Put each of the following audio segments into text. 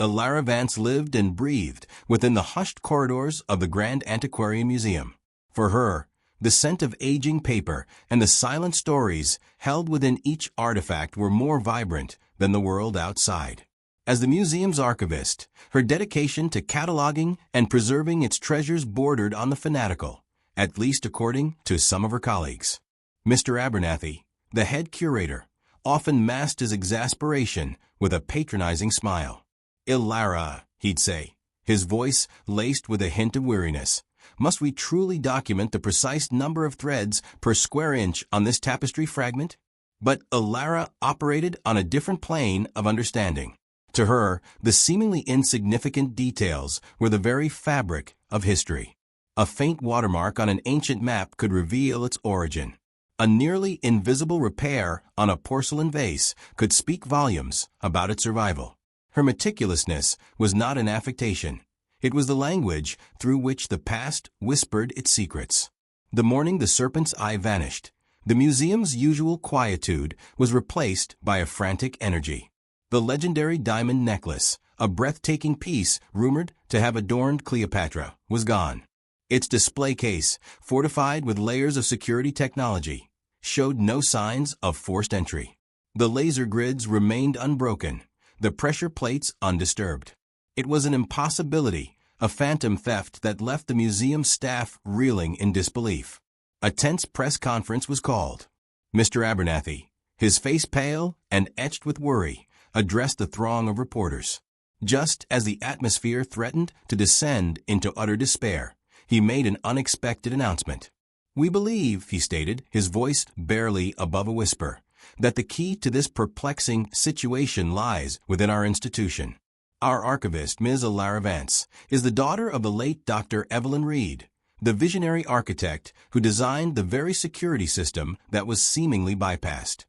Ilara Vance lived and breathed within the hushed corridors of the Grand Antiquarian Museum. For her, the scent of aging paper and the silent stories held within each artifact were more vibrant than the world outside. As the museum's archivist, her dedication to cataloging and preserving its treasures bordered on the fanatical, at least according to some of her colleagues. Mr. Abernathy, the head curator, often masked his exasperation with a patronizing smile. "Ilara," he'd say, his voice laced with a hint of weariness, "must we truly document the precise number of threads per square inch on this tapestry fragment?" But Ilara operated on a different plane of understanding. To her, the seemingly insignificant details were the very fabric of history. A faint watermark on an ancient map could reveal its origin. A nearly invisible repair on a porcelain vase could speak volumes about its survival. Her meticulousness was not an affectation. It was the language through which the past whispered its secrets. The morning the serpent's eye vanished, the museum's usual quietude was replaced by a frantic energy. The legendary diamond necklace, a breathtaking piece rumored to have adorned Cleopatra, was gone. Its display case, fortified with layers of security technology, showed no signs of forced entry. The laser grids remained unbroken, the pressure plates undisturbed. It was an impossibility, a phantom theft that left the museum staff reeling in disbelief. A tense press conference was called. Mr. Abernathy, his face pale and etched with worry, addressed the throng of reporters. Just as the atmosphere threatened to descend into utter despair, he made an unexpected announcement. "We believe," he stated, his voice barely above a whisper, "that the key to this perplexing situation lies within our institution. Our archivist, Ms. Ilara Vance, is the daughter of the late Dr. Evelyn Reed, the visionary architect who designed the very security system that was seemingly bypassed."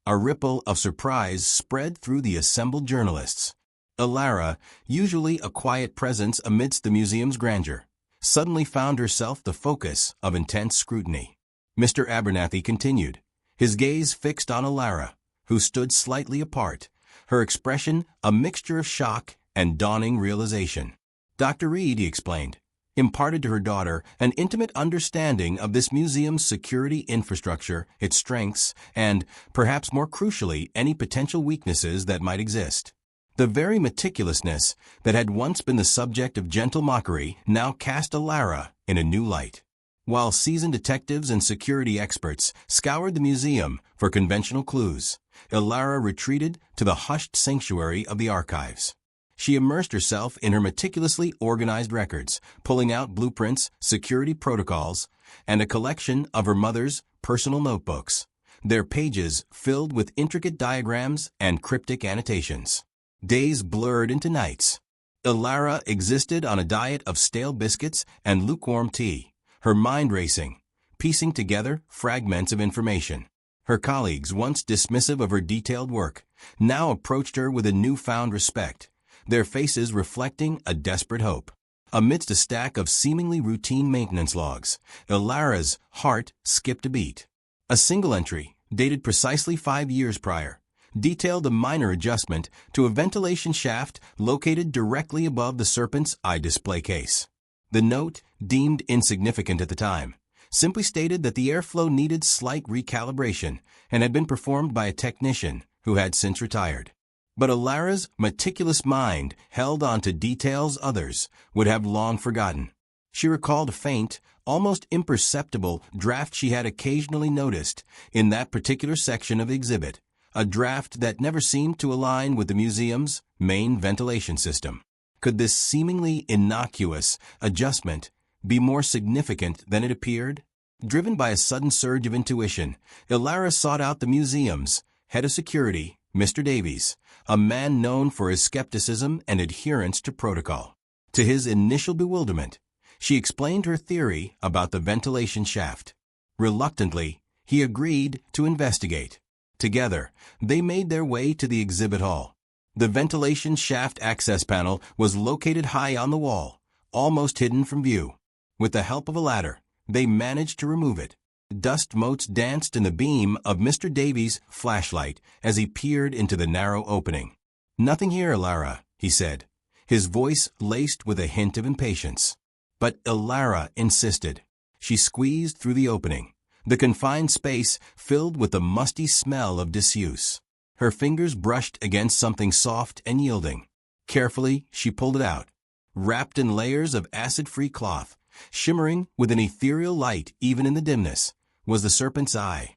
A ripple of surprise spread through the assembled journalists. Ilara, usually a quiet presence amidst the museum's grandeur, suddenly found herself the focus of intense scrutiny. Mr. Abernathy continued, his gaze fixed on Ilara, who stood slightly apart, her expression a mixture of shock and dawning realization. "Dr. Reed," he explained, imparted to her daughter an intimate understanding of this museum's security infrastructure, its strengths, and, perhaps more crucially, any potential weaknesses that might exist. The very meticulousness that had once been the subject of gentle mockery now cast Ilara in a new light. While seasoned detectives and security experts scoured the museum for conventional clues, Ilara retreated to the hushed sanctuary of the archives. She immersed herself in her meticulously organized records, pulling out blueprints, security protocols, and a collection of her mother's personal notebooks, their pages filled with intricate diagrams and cryptic annotations. Days blurred into nights. Ilara existed on a diet of stale biscuits and lukewarm tea, her mind racing, piecing together fragments of information. Her colleagues, once dismissive of her detailed work, now approached her with a newfound respect, their faces reflecting a desperate hope. Amidst a stack of seemingly routine maintenance logs, Ilara's heart skipped a beat. A single entry, dated precisely 5 years prior, detailed a minor adjustment to a ventilation shaft located directly above the serpent's eye display case. The note, deemed insignificant at the time, simply stated that the airflow needed slight recalibration and had been performed by a technician who had since retired. But Ilara's meticulous mind held on to details others would have long forgotten. She recalled a faint, almost imperceptible draft she had occasionally noticed in that particular section of the exhibit, a draft that never seemed to align with the museum's main ventilation system. Could this seemingly innocuous adjustment be more significant than it appeared? Driven by a sudden surge of intuition, Ilara sought out the museum's head of security, Mr. Davies, a man known for his skepticism and adherence to protocol. To his initial bewilderment, she explained her theory about the ventilation shaft. Reluctantly, he agreed to investigate. Together, they made their way to the exhibit hall. The ventilation shaft access panel was located high on the wall, almost hidden from view. With the help of a ladder, they managed to remove it. Dust motes danced in the beam of Mr. Davies' flashlight as he peered into the narrow opening. "Nothing here, Ilara," he said, his voice laced with a hint of impatience. But Ilara insisted. She squeezed through the opening, the confined space filled with the musty smell of disuse. Her fingers brushed against something soft and yielding. Carefully, she pulled it out. Wrapped in layers of acid-free cloth, shimmering with an ethereal light even in the dimness, was the serpent's eye.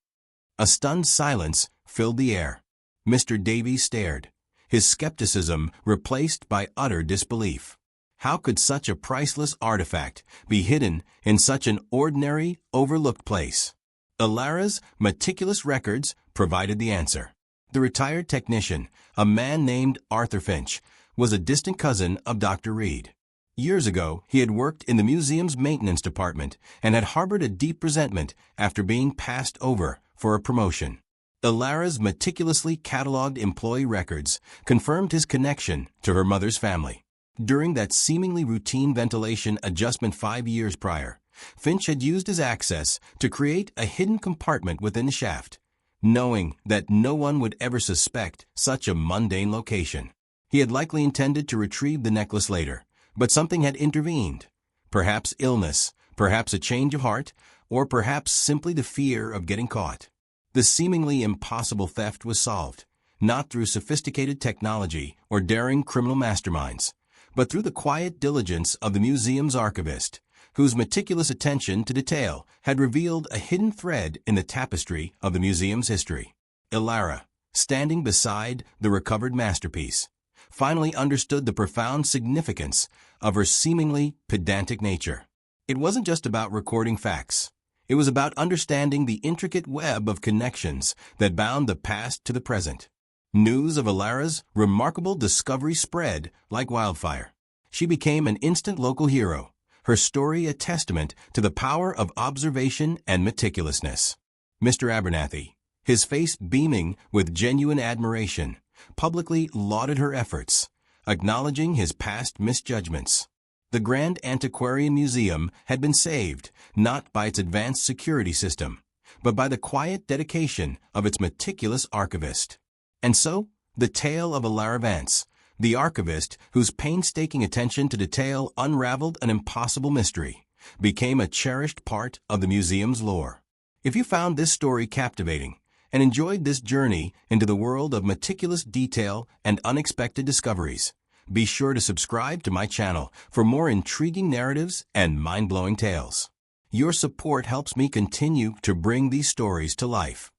A stunned silence filled the air. Mr. Davies stared, his skepticism replaced by utter disbelief. How could such a priceless artifact be hidden in such an ordinary, overlooked place? Ilara's meticulous records provided the answer. The retired technician, a man named Arthur Finch, was a distant cousin of Dr. Reed. Years ago, he had worked in the museum's maintenance department and had harbored a deep resentment after being passed over for a promotion. Ilara's meticulously catalogued employee records confirmed his connection to her mother's family. During that seemingly routine ventilation adjustment 5 years prior, Finch had used his access to create a hidden compartment within the shaft, knowing that no one would ever suspect such a mundane location. He had likely intended to retrieve the necklace later, but something had intervened. Perhaps illness, perhaps a change of heart, or perhaps simply the fear of getting caught. The seemingly impossible theft was solved, not through sophisticated technology or daring criminal masterminds, but through the quiet diligence of the museum's archivist, whose meticulous attention to detail had revealed a hidden thread in the tapestry of the museum's history. Ilara, standing beside the recovered masterpiece, finally understood the profound significance of her seemingly pedantic nature. It wasn't just about recording facts. It was about understanding the intricate web of connections that bound the past to the present. News of Ilara's remarkable discovery spread like wildfire. She became an instant local hero, her story a testament to the power of observation and meticulousness. Mr. Abernathy, his face beaming with genuine admiration, publicly lauded her efforts, acknowledging his past misjudgments. The Grand Antiquarian Museum had been saved, not by its advanced security system, but by the quiet dedication of its meticulous archivist. And so, the tale of Ilara Vance, the archivist whose painstaking attention to detail unraveled an impossible mystery, became a cherished part of the museum's lore. If you found this story captivating and enjoyed this journey into the world of meticulous detail and unexpected discoveries, be sure to subscribe to my channel for more intriguing narratives and mind-blowing tales. Your support helps me continue to bring these stories to life.